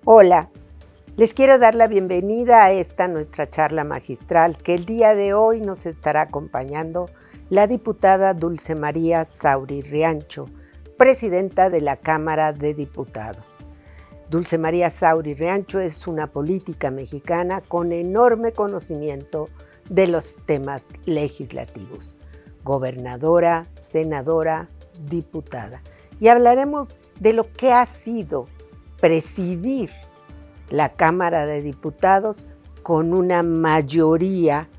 Hola, les quiero dar la bienvenida a esta nuestra charla magistral que el día de hoy nos estará acompañando la diputada Dulce María Sauri Riancho, presidenta de la Cámara de Diputados. Dulce María Sauri Riancho es una política mexicana con enorme conocimiento de los temas legislativos, gobernadora, senadora, diputada. Y hablaremos de lo que ha sido presidir la Cámara de Diputados con una mayoría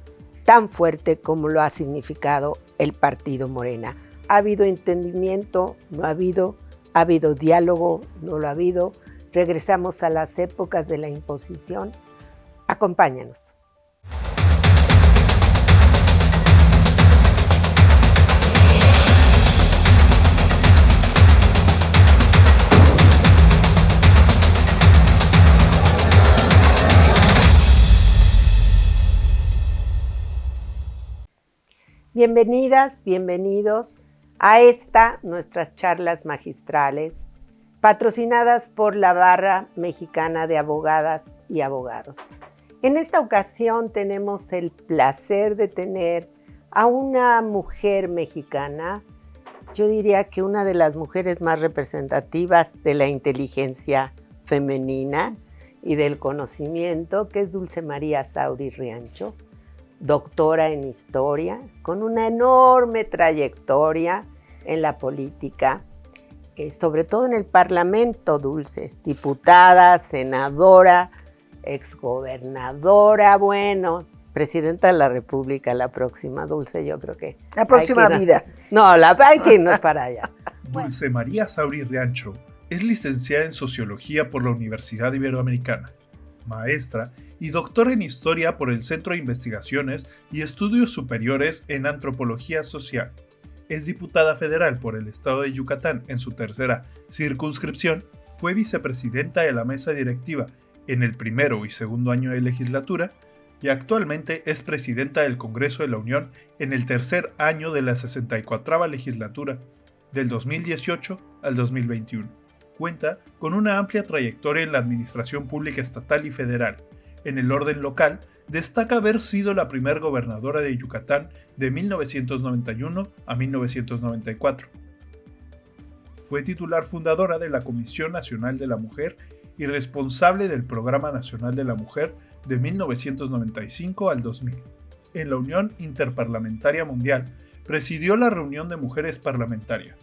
tan fuerte como lo ha significado el partido Morena. ¿Ha habido entendimiento? ¿No ha habido? ¿Ha habido diálogo? ¿No lo ha habido? Regresamos a las épocas de la imposición. Acompáñanos. Bienvenidas, bienvenidos a nuestras charlas magistrales, patrocinadas por la Barra Mexicana de Abogadas y Abogados. En esta ocasión tenemos el placer de tener a una mujer mexicana, yo diría que una de las mujeres más representativas de la inteligencia femenina y del conocimiento, que es Dulce María Sauri Riancho, doctora en historia, con una enorme trayectoria en la política, sobre todo en el Parlamento, Dulce, diputada, senadora, exgobernadora, presidenta de la República, la próxima, Dulce, yo creo que... La próxima vida. Hay que irnos para allá. Dulce María Sauri Riancho es licenciada en Sociología por la Universidad Iberoamericana, maestra y doctora en Historia por el Centro de Investigaciones y Estudios Superiores en Antropología Social. Es diputada federal por el estado de Yucatán en su tercera circunscripción. Fue vicepresidenta de la mesa directiva en el primero y segundo año de legislatura y actualmente es presidenta del Congreso de la Unión en el tercer año de la 64ª legislatura, del 2018 al 2021. Cuenta con una amplia trayectoria en la administración pública estatal y federal. En el orden local, destaca haber sido la primera gobernadora de Yucatán de 1991 a 1994. Fue titular fundadora de la Comisión Nacional de la Mujer y responsable del Programa Nacional de la Mujer de 1995 al 2000. En la Unión Interparlamentaria Mundial, presidió la reunión de mujeres parlamentarias.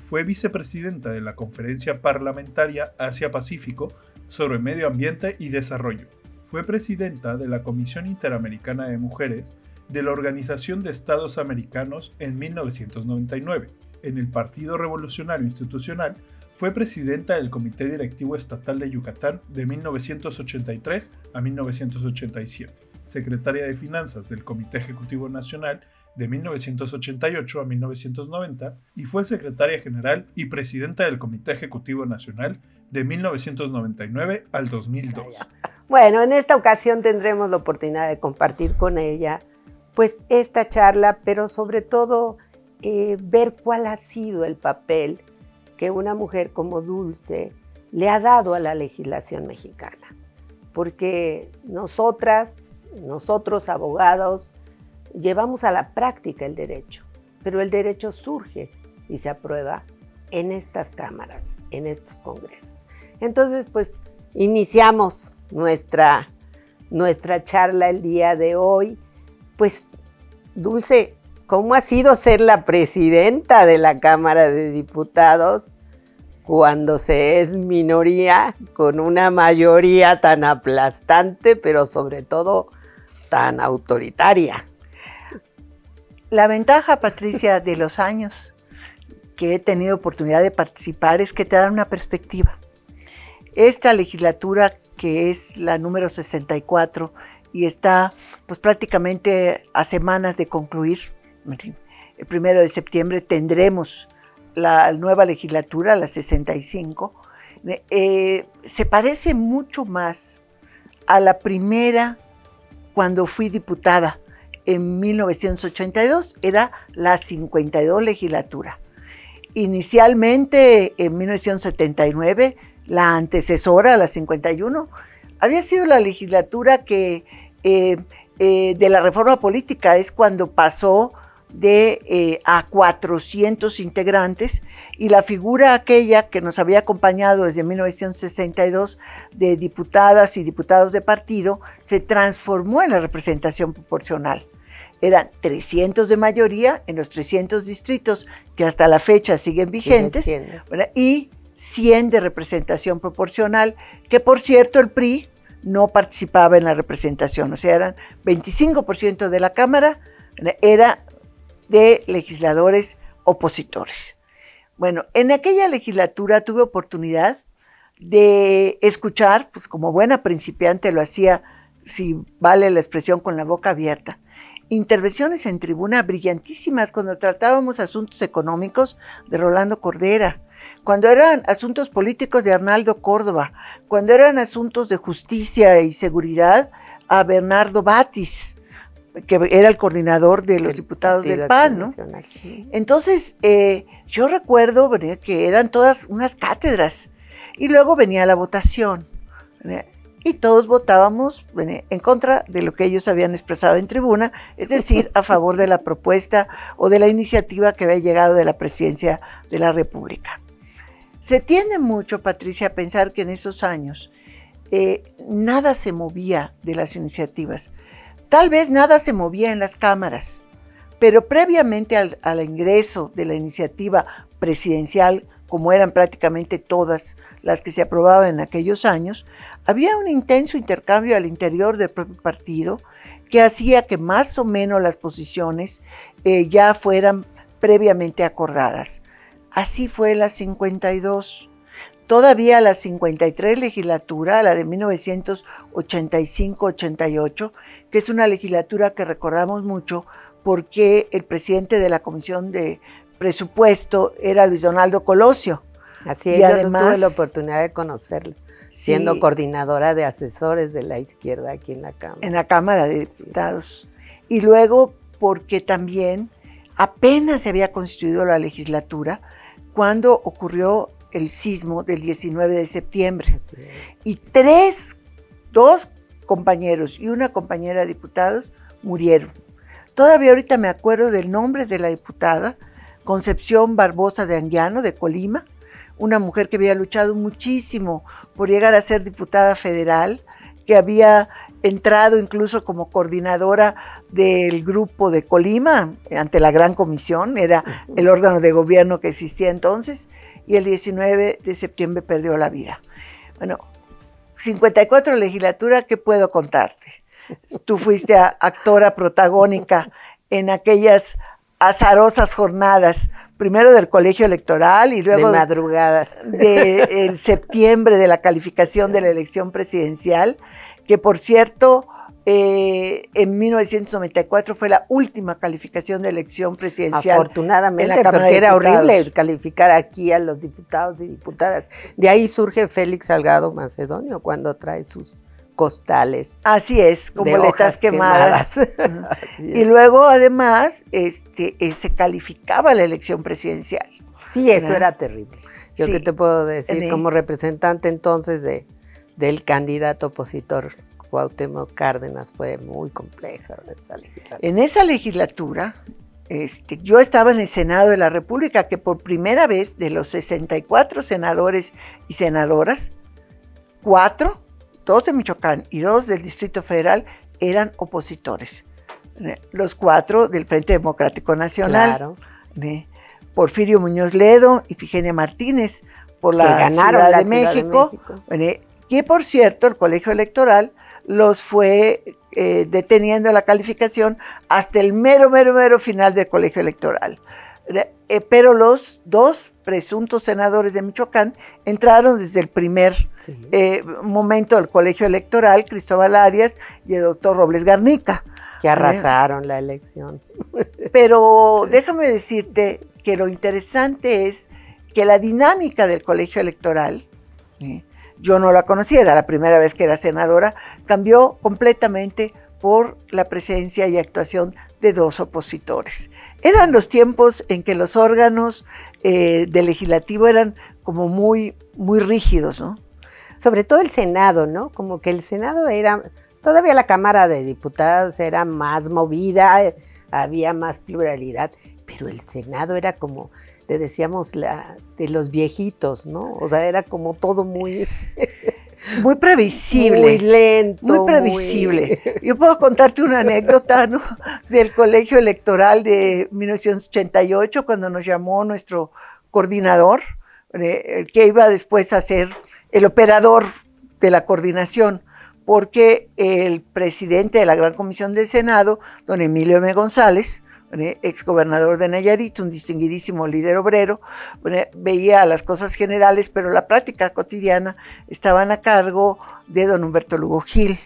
Fue vicepresidenta de la Conferencia Parlamentaria Asia-Pacífico sobre Medio Ambiente y Desarrollo. Fue presidenta de la Comisión Interamericana de Mujeres de la Organización de Estados Americanos en 1999. En el Partido Revolucionario Institucional, fue presidenta del Comité Directivo Estatal de Yucatán de 1983 a 1987. Secretaria de Finanzas del Comité Ejecutivo Nacional de 1988 a 1990 y fue secretaria general y presidenta del Comité Ejecutivo Nacional de 1999 al 2002. Bueno, en esta ocasión tendremos la oportunidad de compartir con ella pues esta charla, pero sobre todo ver cuál ha sido el papel que una mujer como Dulce le ha dado a la legislación mexicana. Porque nosotros abogados, llevamos a la práctica el derecho, pero el derecho surge y se aprueba en estas cámaras, en estos congresos. Entonces, pues, iniciamos nuestra charla el día de hoy. Pues, Dulce, ¿cómo ha sido ser la presidenta de la Cámara de Diputados cuando se es minoría con una mayoría tan aplastante, pero sobre todo tan autoritaria? La ventaja, Patricia, de los años que he tenido oportunidad de participar es que te dan una perspectiva. Esta legislatura, que es la número 64 y está pues prácticamente a semanas de concluir, el 1 de septiembre tendremos la nueva legislatura, la 65, se parece mucho más a la primera cuando fui diputada en 1982, era la 52 legislatura. Inicialmente, en 1979, la antecesora, la 51, había sido la legislatura que de la reforma política, es cuando pasó a 400 integrantes, y la figura aquella que nos había acompañado desde 1962 de diputadas y diputados de partido se transformó en la representación proporcional. Eran 300 de mayoría en los 300 distritos que hasta la fecha siguen vigentes, y 100 de representación proporcional, que por cierto el PRI no participaba en la representación, o sea, eran 25% de la Cámara, era de legisladores opositores. Bueno, en aquella legislatura tuve oportunidad de escuchar, pues como buena principiante lo hacía, si vale la expresión, con la boca abierta, intervenciones en tribuna brillantísimas cuando tratábamos asuntos económicos de Rolando Cordera, cuando eran asuntos políticos de Arnaldo Córdoba, cuando eran asuntos de justicia y seguridad a Bernardo Batis, que era el coordinador de los diputados del PAN, ¿no? Entonces, yo recuerdo que eran todas unas cátedras, y luego venía la votación, y todos votábamos en contra de lo que ellos habían expresado en tribuna, es decir, a favor de la propuesta o de la iniciativa que había llegado de la Presidencia de la República. Se tiende mucho, Patricia, a pensar que en esos años nada se movía de las iniciativas. Tal vez nada se movía en las cámaras, pero previamente al ingreso de la iniciativa presidencial, como eran prácticamente todas las que se aprobaban en aquellos años, había un intenso intercambio al interior del propio partido que hacía que más o menos las posiciones ya fueran previamente acordadas. Así fue la 52. Todavía la 53 legislatura, la de 1985-88, que es una legislatura que recordamos mucho porque el presidente de la Comisión de Presupuesto era Luis Donaldo Colosio. Así es, además, yo tuve la oportunidad de conocerlo, siendo sí, coordinadora de asesores de la izquierda aquí en la Cámara. En la Cámara de Diputados. Y luego porque también apenas se había constituido la legislatura cuando ocurrió el sismo del 19 de septiembre. Y dos compañeros y una compañera de diputados murieron. Todavía ahorita me acuerdo del nombre de la diputada, Concepción Barbosa de Anguiano, de Colima, una mujer que había luchado muchísimo por llegar a ser diputada federal, que había entrado incluso como coordinadora del grupo de Colima ante la Gran Comisión, era el órgano de gobierno que existía entonces, y el 19 de septiembre perdió la vida. Bueno, 54 legislatura, ¿qué puedo contarte? Tú fuiste actora protagónica en aquellas azarosas jornadas, primero del colegio electoral y luego de madrugadas de septiembre de la calificación de la elección presidencial, que por cierto en 1994 fue la última calificación de elección presidencial. Afortunadamente, porque era horrible calificar aquí a los diputados y diputadas. De ahí surge Félix Salgado Macedonio cuando trae sus costales. Así es, con boletas quemadas. Y luego además se calificaba la elección presidencial. Sí, eso era terrible. Yo qué te puedo decir, como representante entonces del candidato opositor Cuauhtémoc Cárdenas, fue muy compleja esa legislatura. En esa legislatura, yo estaba en el Senado de la República, que por primera vez de los 64 senadores y senadoras, 4, 2 de Michoacán y 2 del Distrito Federal, eran opositores. Los 4 del Frente Democrático Nacional, claro. Porfirio Muñoz Ledo y Ifigenia Martínez por la Ciudad de México. Que por cierto, el colegio electoral los fue deteniendo la calificación hasta el mero final del colegio electoral. Pero los 2 presuntos senadores de Michoacán entraron desde el primer momento del colegio electoral, Cristóbal Arias y el doctor Robles Garnica. Que arrasaron la elección. Pero déjame decirte que lo interesante es que la dinámica del colegio electoral, yo no la conocía, era la primera vez que era senadora, cambió completamente por la presencia y actuación de 2 opositores. Eran los tiempos en que los órganos del legislativo eran como muy, muy rígidos, ¿no? Sobre todo el Senado, ¿no? Como que el Senado era, todavía la Cámara de Diputados era más movida, había más pluralidad, pero el Senado era como, le decíamos, de los viejitos, ¿no? O sea, era como todo muy... Muy previsible. Muy lento. Muy previsible. Yo puedo contarte una anécdota, ¿no?, del colegio electoral de 1988, cuando nos llamó nuestro coordinador, el que iba después a ser el operador de la coordinación, porque el presidente de la Gran Comisión del Senado, don Emilio M. González, exgobernador de Nayarit, un distinguidísimo líder obrero, veía las cosas generales, pero la práctica cotidiana estaban a cargo de don Humberto Lugo Gil.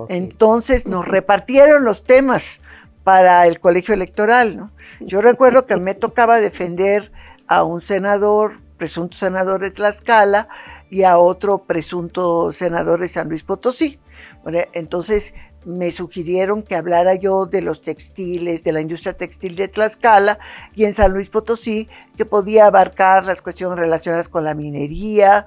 Entonces nos repartieron los temas para el colegio electoral, ¿no? Yo recuerdo que me tocaba defender a un senador, presunto senador de Tlaxcala, y a otro presunto senador de San Luis Potosí. Entonces me sugirieron que hablara yo de los textiles, de la industria textil de Tlaxcala, y en San Luis Potosí, que podía abarcar las cuestiones relacionadas con la minería,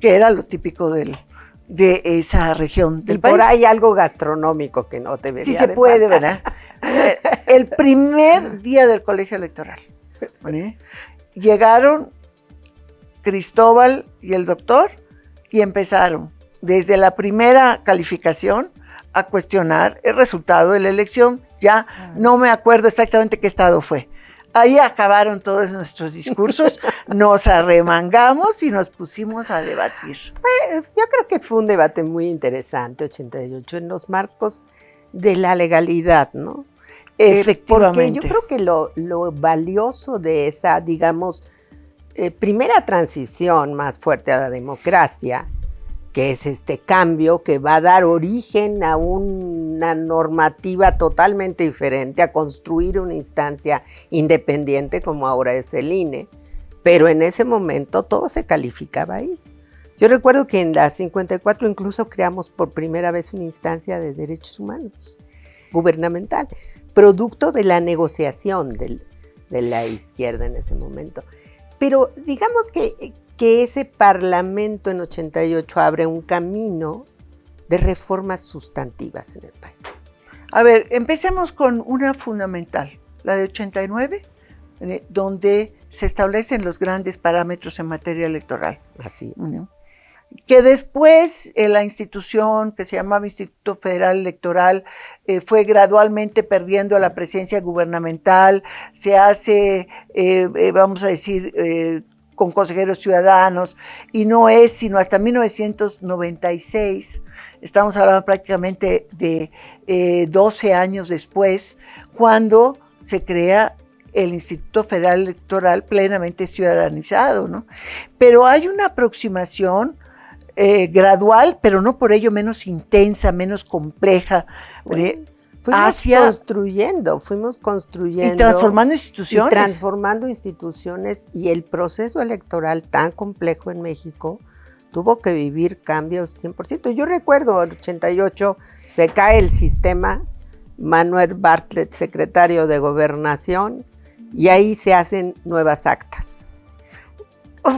que era lo típico de esa región del país. Por ahí algo gastronómico que no debería. Sí se puede, ¿verdad? El primer día del colegio electoral, llegaron Cristóbal y el doctor y empezaron desde la primera calificación a cuestionar el resultado de la elección. Ya no me acuerdo exactamente qué estado fue. Ahí acabaron todos nuestros discursos, nos arremangamos y nos pusimos a debatir. Yo creo que fue un debate muy interesante, 88, en los marcos de la legalidad, ¿no? Efectivamente. Porque yo creo que lo valioso de esa, digamos, primera transición más fuerte a la democracia, que es este cambio que va a dar origen a una normativa totalmente diferente, a construir una instancia independiente como ahora es el INE, pero en ese momento todo se calificaba ahí. Yo recuerdo que en la 54 incluso creamos por primera vez una instancia de derechos humanos gubernamental, producto de la negociación de la izquierda en ese momento. Pero digamos que ese Parlamento en 88 abre un camino de reformas sustantivas en el país. A ver, empecemos con una fundamental, la de 89, donde se establecen los grandes parámetros en materia electoral. Así es. ¿No? Que después la institución que se llamaba Instituto Federal Electoral fue gradualmente perdiendo la presencia gubernamental, se hace, vamos a decir, con consejeros ciudadanos, y no es sino hasta 1996, estamos hablando prácticamente de 12 años después, cuando se crea el Instituto Federal Electoral plenamente ciudadanizado, ¿no? Pero hay una aproximación gradual, pero no por ello menos intensa, menos compleja. Fuimos construyendo. Y transformando instituciones. Y transformando instituciones, y el proceso electoral tan complejo en México tuvo que vivir cambios 100%. Yo recuerdo, en el 88 se cae el sistema, Manuel Bartlett, secretario de Gobernación, y ahí se hacen nuevas actas.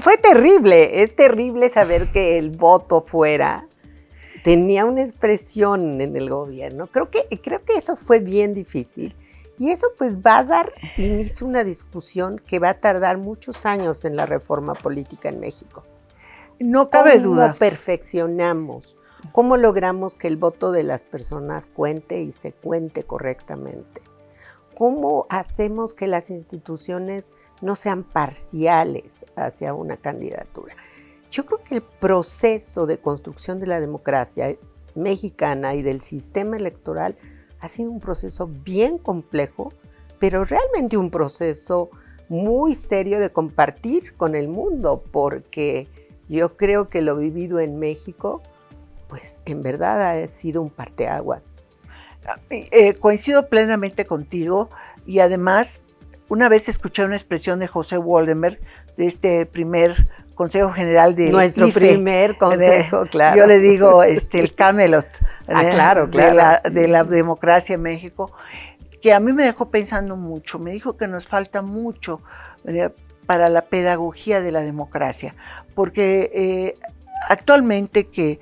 Fue terrible, es terrible saber que el voto fuera, tenía una expresión en el gobierno. Creo que eso fue bien difícil, y eso pues va a dar inicio a una discusión que va a tardar muchos años en la reforma política en México. No cabe duda. ¿Cómo perfeccionamos? ¿Cómo logramos que el voto de las personas cuente y se cuente correctamente? ¿Cómo hacemos que las instituciones no sean parciales hacia una candidatura? Yo creo que el proceso de construcción de la democracia mexicana y del sistema electoral ha sido un proceso bien complejo, pero realmente un proceso muy serio de compartir con el mundo, porque yo creo que lo vivido en México, pues en verdad ha sido un parteaguas. Coincido plenamente contigo, y además una vez escuché una expresión de José Waldenberg, de este primer Consejo General de nuestro IFE, primer consejo, claro. Yo le digo el Camelot, claro, de la democracia en México, que a mí me dejó pensando mucho. Me dijo que nos falta mucho para la pedagogía de la democracia, porque actualmente que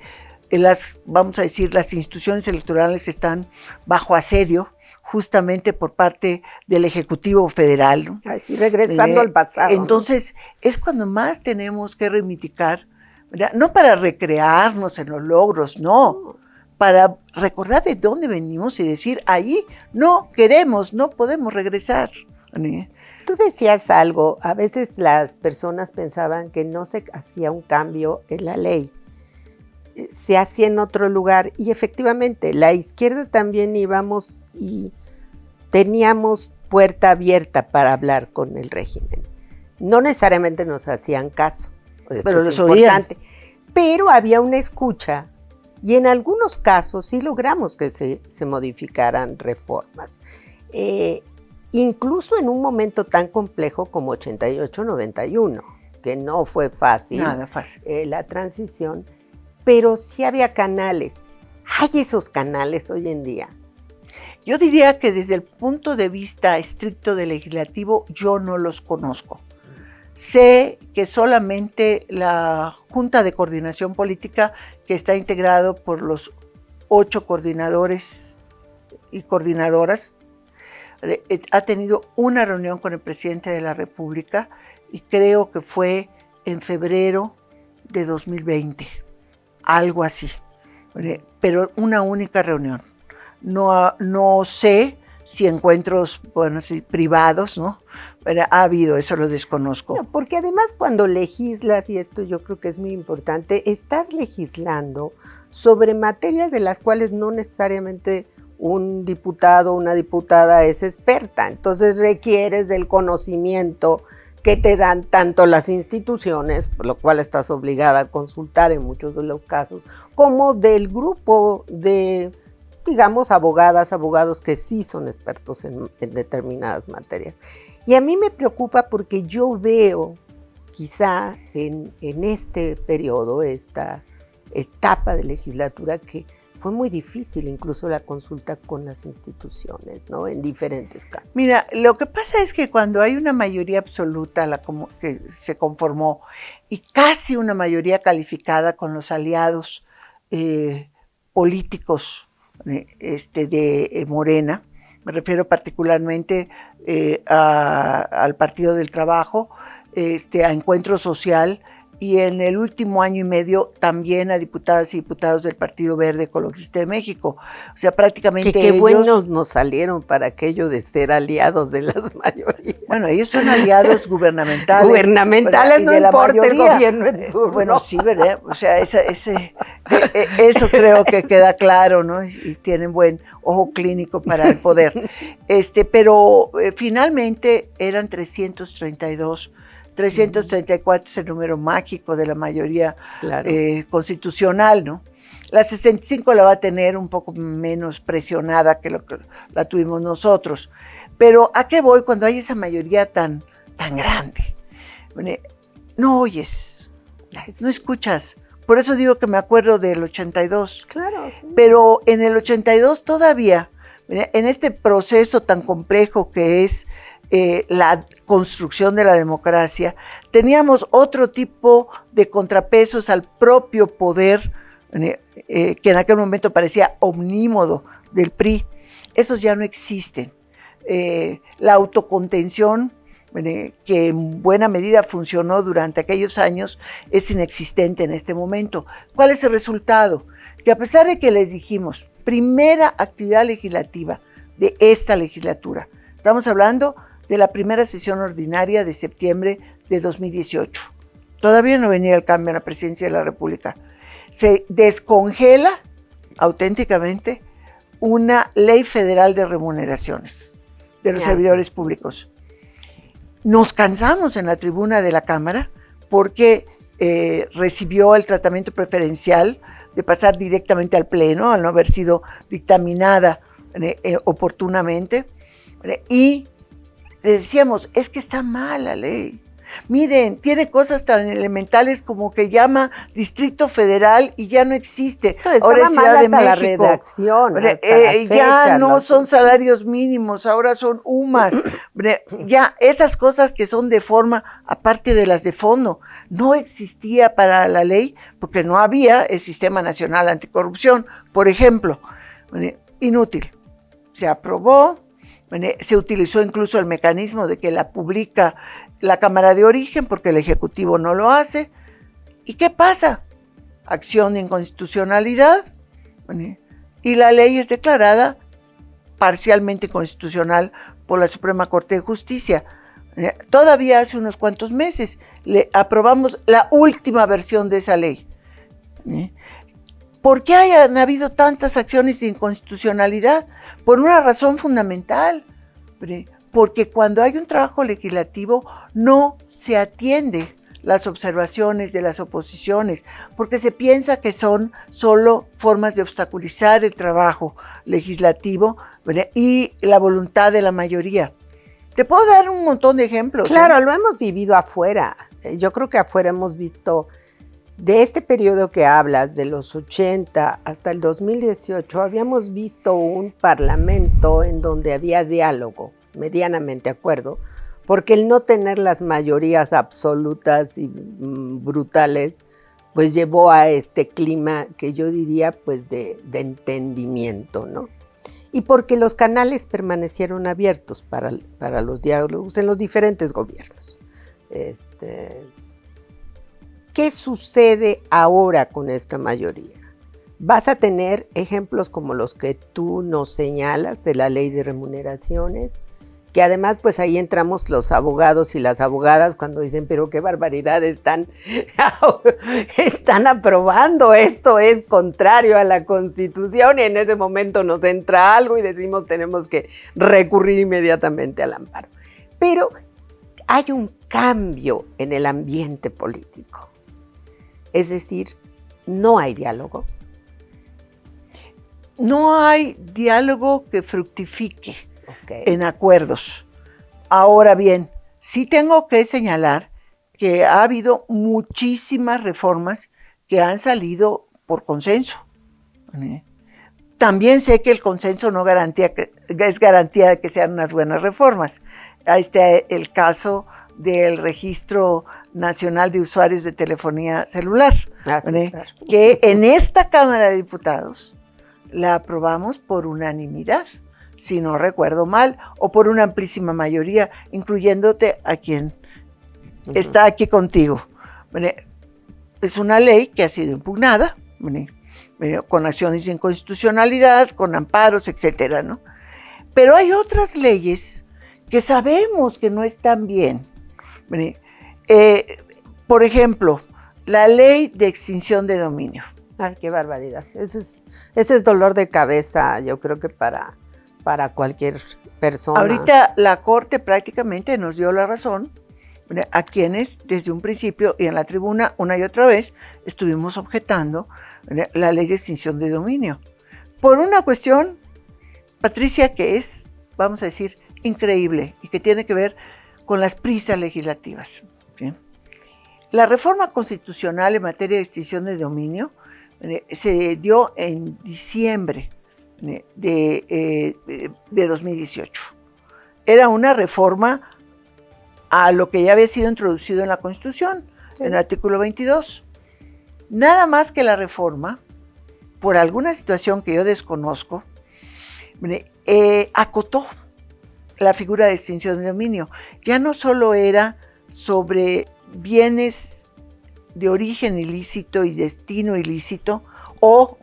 vamos a decir, las instituciones electorales están bajo asedio justamente por parte del Ejecutivo Federal, ¿no? Ay, sí, regresando al pasado. Entonces, ¿no? Es cuando más tenemos que reivindicar, ¿verdad? No para recrearnos en los logros, no, para recordar de dónde venimos y decir, ahí no queremos, no podemos regresar. Tú decías algo, a veces las personas pensaban que no se hacía un cambio en la ley, se hacía en otro lugar, y efectivamente la izquierda también íbamos y teníamos puerta abierta para hablar con el régimen. No necesariamente nos hacían caso, pero es importante, pero había una escucha y en algunos casos sí logramos que se modificaran reformas. Incluso en un momento tan complejo como 88-91, que no fue fácil, nada fácil. La transición, pero sí había canales. ¿Hay esos canales hoy en día? Yo diría que desde el punto de vista estricto del legislativo, yo no los conozco. Sé que solamente la Junta de Coordinación Política, que está integrado por los 8 coordinadores y coordinadoras, ha tenido una reunión con el presidente de la República y creo que fue en febrero de 2020, algo así, pero una única reunión. No sé si encuentros, bueno, sí, privados, ¿no? Pero ha habido, eso lo desconozco. No, porque además cuando legislas, y esto yo creo que es muy importante, estás legislando sobre materias de las cuales no necesariamente un diputado o una diputada es experta, entonces requieres del conocimiento que te dan tanto las instituciones, por lo cual estás obligada a consultar en muchos de los casos, como del grupo de, digamos, abogados que sí son expertos en determinadas materias. Y a mí me preocupa porque yo veo quizá en este periodo, esta etapa de legislatura, que fue muy difícil incluso la consulta con las instituciones, ¿no? En diferentes casos. Mira, lo que pasa es que cuando hay una mayoría absoluta que se conformó y casi una mayoría calificada con los aliados políticos de Morena, me refiero particularmente al Partido del Trabajo, a Encuentro Social, y en el último año y medio también a diputadas y diputados del Partido Verde Ecologista de México. O sea, prácticamente qué buenos nos salieron para aquello de ser aliados de las mayorías. Bueno, ellos son aliados gubernamentales. Gubernamentales, no importa el gobierno en turno. Bueno, sí, ¿verdad? O sea, eso creo que queda claro, ¿no? Y tienen buen ojo clínico para el poder. Pero finalmente eran 332. 334 es el número mágico de la mayoría, claro, constitucional, ¿no? La 65 la va a tener un poco menos presionada que lo que la tuvimos nosotros. Pero ¿a qué voy cuando hay esa mayoría tan grande? No oyes, no escuchas. Por eso digo que me acuerdo del 82. Claro, sí. Pero en el 82 todavía, en este proceso tan complejo que es la construcción de la democracia, teníamos otro tipo de contrapesos al propio poder, que en aquel momento parecía omnímodo del PRI. Esos ya no existen. La autocontención, que en buena medida funcionó durante aquellos años, es inexistente en este momento. ¿Cuál es el resultado? Que a pesar de que les dijimos, primera actividad legislativa de esta legislatura, estamos hablando de la primera sesión ordinaria de septiembre de 2018. Todavía no venía el cambio en la presidencia de la República. Se descongela auténticamente una ley federal de remuneraciones de los servidores públicos. Nos cansamos en la tribuna de la Cámara porque recibió el tratamiento preferencial de pasar directamente al Pleno, al no haber sido dictaminada oportunamente, y le decíamos, es que está mal la ley. Miren, tiene cosas tan elementales como que llama Distrito Federal y ya no existe. Entonces, Ahora es estaba Ciudad mal de hasta la México. redacción, hasta las Ya fechas, no son salarios mínimos, ahora son UMAS. Ya esas cosas que son de forma, aparte de las de fondo, no existía para la ley porque no había el Sistema Nacional Anticorrupción, por ejemplo. Inútil. Se aprobó, se utilizó incluso el mecanismo de que la publica la Cámara de Origen porque el Ejecutivo no lo hace. ¿Y qué pasa? Acción de inconstitucionalidad, y la ley es declarada parcialmente constitucional por la Suprema Corte de Justicia. Todavía hace unos cuantos meses le aprobamos la última versión de esa ley. ¿Por qué hayan habido tantas acciones de inconstitucionalidad? Por una razón fundamental, porque cuando hay un trabajo legislativo no se atiende las observaciones de las oposiciones, porque se piensa que son solo formas de obstaculizar el trabajo legislativo y la voluntad de la mayoría. Te puedo dar un montón de ejemplos. Claro, lo hemos vivido afuera. Yo creo que afuera hemos visto, de este periodo que hablas, de los 80 hasta el 2018, habíamos visto un parlamento en donde había diálogo, medianamente acuerdo, porque el no tener las mayorías absolutas y brutales, pues llevó a este clima que yo diría pues de entendimiento, ¿no? Y porque los canales permanecieron abiertos para los diálogos en los diferentes gobiernos. ¿Qué sucede ahora con esta mayoría? Vas a tener ejemplos como los que tú nos señalas de la ley de remuneraciones, que además pues ahí entramos los abogados y las abogadas cuando dicen, pero qué barbaridad están aprobando, esto es contrario a la Constitución, y en ese momento nos entra algo y decimos tenemos que recurrir inmediatamente al amparo. Pero hay un cambio en el ambiente político, es decir, no hay diálogo. No hay diálogo que fructifique en acuerdos. Ahora bien, sí tengo que señalar que ha habido muchísimas reformas que han salido por consenso. También sé que el consenso no es garantía de que sean unas buenas reformas. Ahí está el caso del Registro Nacional de Usuarios de Telefonía Celular, claro, que en esta Cámara de Diputados la aprobamos por unanimidad, si no recuerdo mal, o por una amplísima mayoría, incluyéndote a quien está aquí contigo. Es una ley que ha sido impugnada, con acciones de inconstitucionalidad, con amparos, etcétera, ¿no? Pero hay otras leyes que sabemos que no están bien. Por ejemplo, la ley de extinción de dominio. Ay, qué barbaridad. Ese es dolor de cabeza, yo creo que para cualquier persona. Ahorita la Corte prácticamente nos dio la razón a quienes desde un principio y en la tribuna una y otra vez estuvimos objetando la ley de extinción de dominio. Por una cuestión, Patricia, que es, vamos a decir, increíble y que tiene que ver con las prisas legislativas. ¿Sí? La reforma constitucional en materia de extinción de dominio se dio en diciembre de 2018. Era una reforma a lo que ya había sido introducido en la Constitución, sí, en el artículo 22. Nada más que la reforma, por alguna situación que yo desconozco, acotó la figura de extinción de dominio. Ya no solo era sobre bienes de origen ilícito y destino ilícito, o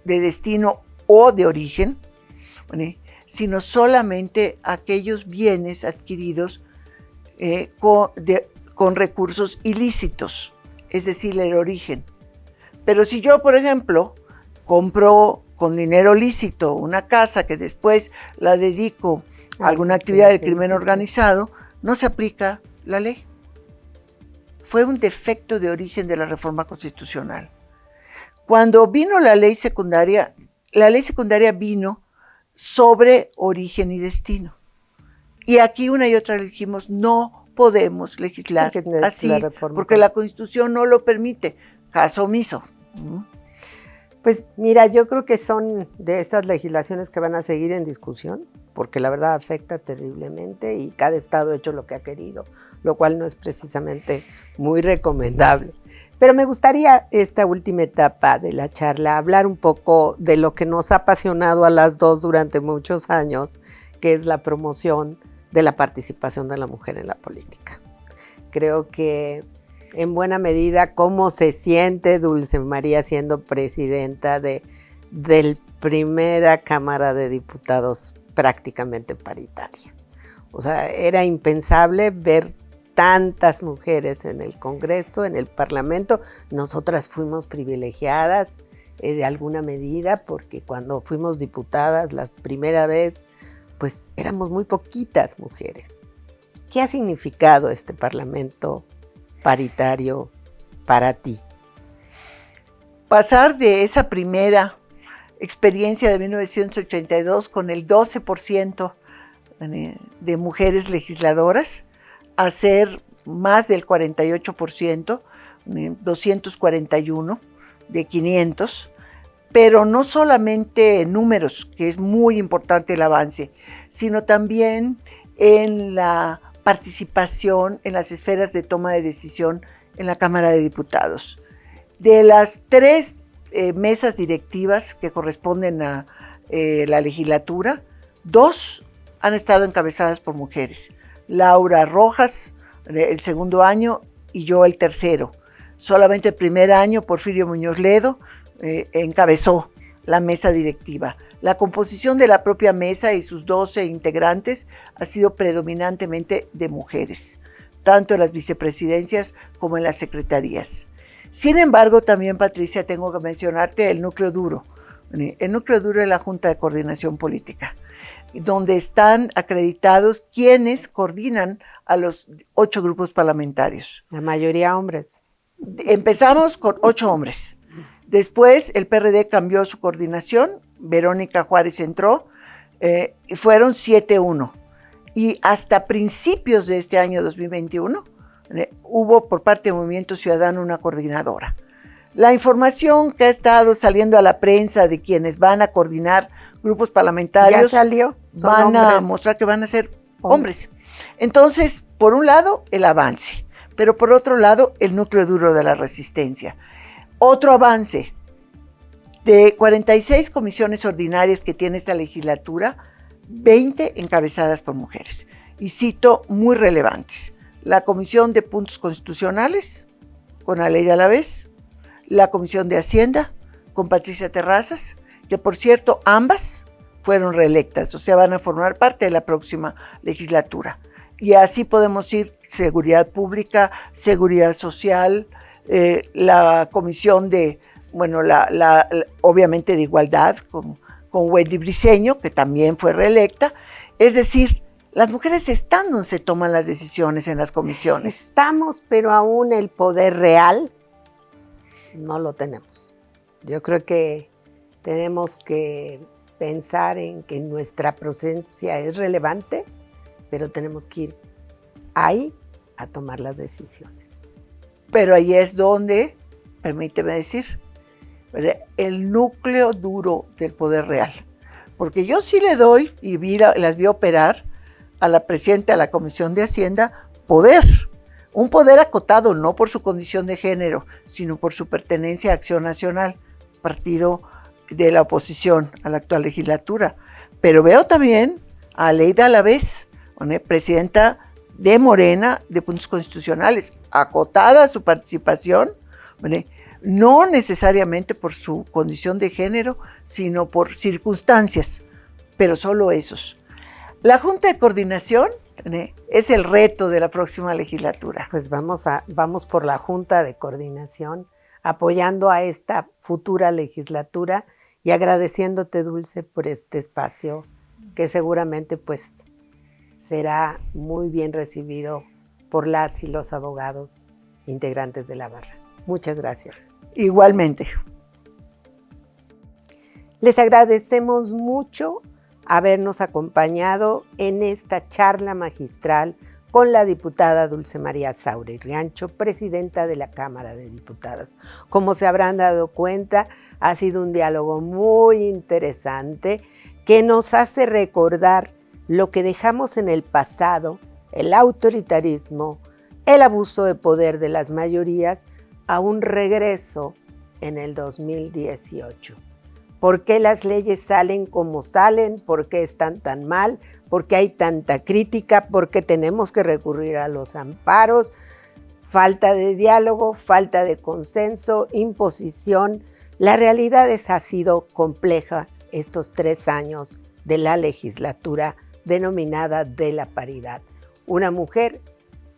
de destino o de origen, sino solamente aquellos bienes adquiridos con recursos ilícitos, es decir, el origen. Pero si yo, por ejemplo, compro con dinero lícito una casa que después la dedico a alguna actividad de crimen organizado, no se aplica la ley. Fue un defecto de origen de la reforma constitucional. Cuando vino la ley secundaria vino sobre origen y destino. Y aquí una y otra le dijimos, no podemos legislar así, porque la Constitución no lo permite. Caso omiso. Pues mira, yo creo que son de esas legislaciones que van a seguir en discusión, porque la verdad afecta terriblemente y cada estado ha hecho lo que ha querido, lo cual no es precisamente muy recomendable. Pero me gustaría esta última etapa de la charla hablar un poco de lo que nos ha apasionado a las dos durante muchos años, que es la promoción de la participación de la mujer en la política. Creo que en buena medida cómo se siente Dulce María siendo presidenta del primera Cámara de Diputados prácticamente paritaria. O sea, era impensable ver tantas mujeres en el Congreso, en el Parlamento. Nosotras fuimos privilegiadas de alguna medida porque cuando fuimos diputadas la primera vez, pues éramos muy poquitas mujeres. ¿Qué ha significado este Parlamento paritario para ti? Pasar de esa primera experiencia de 1982 con el 12% de mujeres legisladoras a ser más del 48%, 241 de 500, pero no solamente en números, que es muy importante el avance, sino también en la participación en las esferas de toma de decisión en la Cámara de Diputados. De las 3 mesas directivas que corresponden a la legislatura, 2 han estado encabezadas por mujeres. Laura Rojas, el segundo año, y yo el tercero. Solamente el primer año, Porfirio Muñoz Ledo encabezó la mesa directiva. La composición de la propia mesa y sus 12 integrantes ha sido predominantemente de mujeres, tanto en las vicepresidencias como en las secretarías. Sin embargo, también, Patricia, tengo que mencionarte el núcleo duro. El núcleo duro es la Junta de Coordinación Política, donde están acreditados quienes coordinan a los 8 grupos parlamentarios. La mayoría hombres. Empezamos con 8 hombres. Después el PRD cambió su coordinación, Verónica Juárez entró, y fueron 7-1. Y hasta principios de este año 2021 hubo por parte del Movimiento Ciudadano una coordinadora. La información que ha estado saliendo a la prensa de quienes van a coordinar grupos parlamentarios ya salió, van a mostrar que van a ser hombres. Entonces, por un lado, el avance, pero por otro lado, el núcleo duro de la resistencia. Otro avance, de 46 comisiones ordinarias que tiene esta legislatura, 20 encabezadas por mujeres. Y cito muy relevantes: la Comisión de Puntos Constitucionales, con Aleida Alavés, la Comisión de Hacienda, con Patricia Terrazas, que por cierto ambas fueron reelectas, o sea, van a formar parte de la próxima legislatura. Y así podemos ir: Seguridad Pública, Seguridad Social, la Comisión de, obviamente de Igualdad, con Wendy Briceño, que también fue reelecta. Es decir, las mujeres están donde se toman las decisiones en las comisiones. Estamos, pero aún el poder real no lo tenemos. Yo creo que tenemos que pensar en que nuestra presencia es relevante, pero tenemos que ir ahí a tomar las decisiones. Pero ahí es donde, permíteme decir, el núcleo duro del poder real. Porque yo sí le doy, y las vi operar, a la presidenta de la Comisión de Hacienda, poder. Un poder acotado no por su condición de género, sino por su pertenencia a Acción Nacional, partido de la oposición a la actual legislatura. Pero veo también a Aleida Alavés, presidenta de Morena de Puntos Constitucionales, acotada su participación, no necesariamente por su condición de género, sino por circunstancias, pero solo esos. La Junta de Coordinación es el reto de la próxima legislatura. Pues vamos por la Junta de Coordinación, apoyando a esta futura legislatura y agradeciéndote, Dulce, por este espacio que seguramente pues será muy bien recibido por las y los abogados integrantes de la barra. Muchas gracias. Igualmente. Les agradecemos mucho habernos acompañado en esta charla magistral con la diputada Dulce María Sauri Riancho, presidenta de la Cámara de Diputados. Como se habrán dado cuenta, ha sido un diálogo muy interesante que nos hace recordar lo que dejamos en el pasado, el autoritarismo, el abuso de poder de las mayorías, a un regreso en el 2018. ¿Por qué las leyes salen como salen? ¿Por qué están tan mal? ¿Por qué hay tanta crítica? ¿Por qué tenemos que recurrir a los amparos? Falta de diálogo, falta de consenso, imposición. La realidad ha sido compleja estos 3 años de la legislatura denominada de la paridad. Una mujer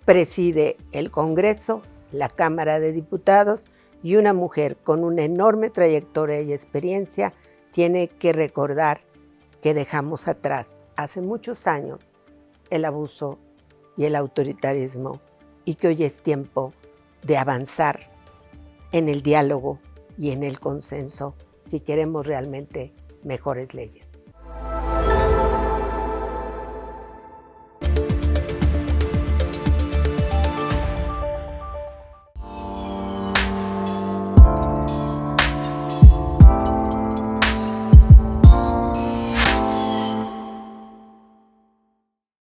preside el Congreso, la Cámara de Diputados, y una mujer con una enorme trayectoria y experiencia tiene que recordar que dejamos atrás hace muchos años el abuso y el autoritarismo y que hoy es tiempo de avanzar en el diálogo y en el consenso si queremos realmente mejores leyes.